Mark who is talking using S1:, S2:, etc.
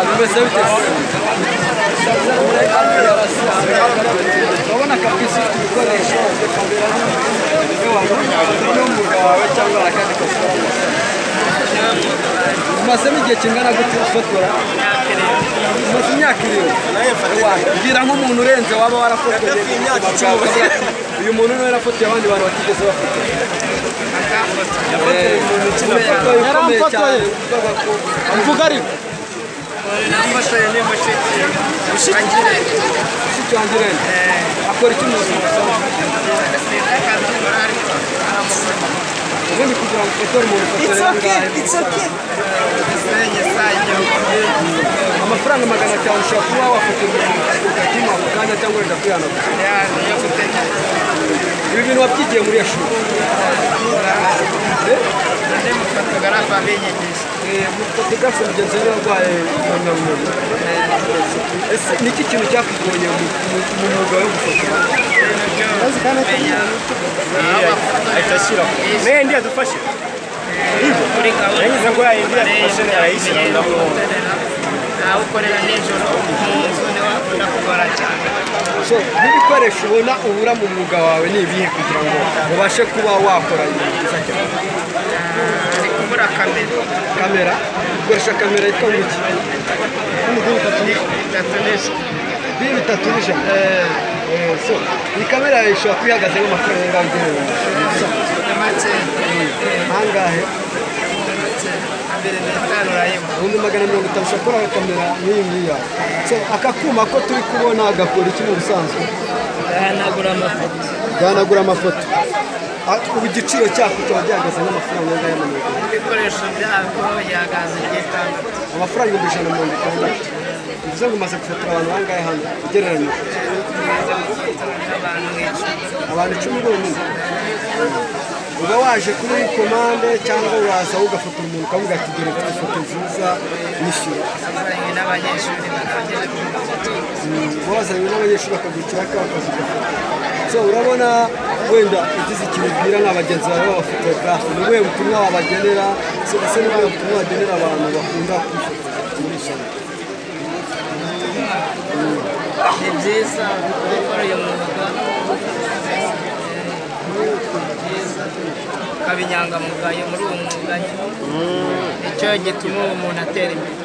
S1: bimeze bite urabona kabisa ibikoresho n'umwuga wawe cyangwa akandi kazi umazemo igihe kingana gute ufotora umaze imyaka irindwi bwira nk'umuntu urenze waba warafotoye uyu muntu niwe yarafotoye abandi bantu batigeze bafotora yarafotoye mvuga ariko nafotoye ni mushiki wanjye akora iki mu buzima busanzwe ubundi kugira ngo ufotore umuntu ufotorera amafaranga 500 ushobora kuba wafotora umuntu ako kanya cyangwa wenda kwihanagura ibi bintu wabyigiye muri iyo shuri fotogarafe abenyegeje fotogarafe mugenzi we warwaye impamyabumenyi ese ni iki kintu cyakugoye mu mwuga wo gufotora
S2: Mimi ndiye dufashe. Yagize ngo yayindi afashe arayishyira ndamubona.
S3: Nawe ukorera nijoro umuzone wakunda kugora cyane.
S1: So n'ibikoresho ubona ubura mu mwuga wawe ni ibihe kugira ngo ubashe kuba wakora ibintu byiza cyane?
S3: Ari kubura
S1: kamera ukoresha kamera yitwa iki? bitatu n'ijana. So iyi kamera ishobora kwihagaze n'amafaranga y'amafaranga
S3: make
S1: angahe? 250 ushobora gukora kamera nk'iyi ngiyi. So akakuma ko turi kubona agakora iki mu busanzwe? Gahanagura amafoto. Ubu igiciro cyako kiba gihagaze n'amafaranga y'amanyarwanda.
S3: Ibikoresho byako yahagaze igitanda
S1: amafaranga 160. Bivuze ngo umaze gufotora abantu bangahe hano ugereranyije? Abantu 10 bonyine. Uba waje kuri komande cyangwa uraza ugafotora umuntu ukavuga ati dore ifoto nziza nishyura.
S3: N'abanyeshuri
S1: wazanye n'abanyeshuri bakagukira akazi gafotora. So urabona wenda ugize ikintu ubwira n'abagenzi bawe b'abafotografe ni ubuhe butumwa wabagenera? Se ni ubuhe butumwa wagenera abantu bakunda kugurisha?
S3: ni byiza gukora uyu mwuga ukaba inyangamugayo muri uwo mwuga nicyo gituma umuntu atera imbere.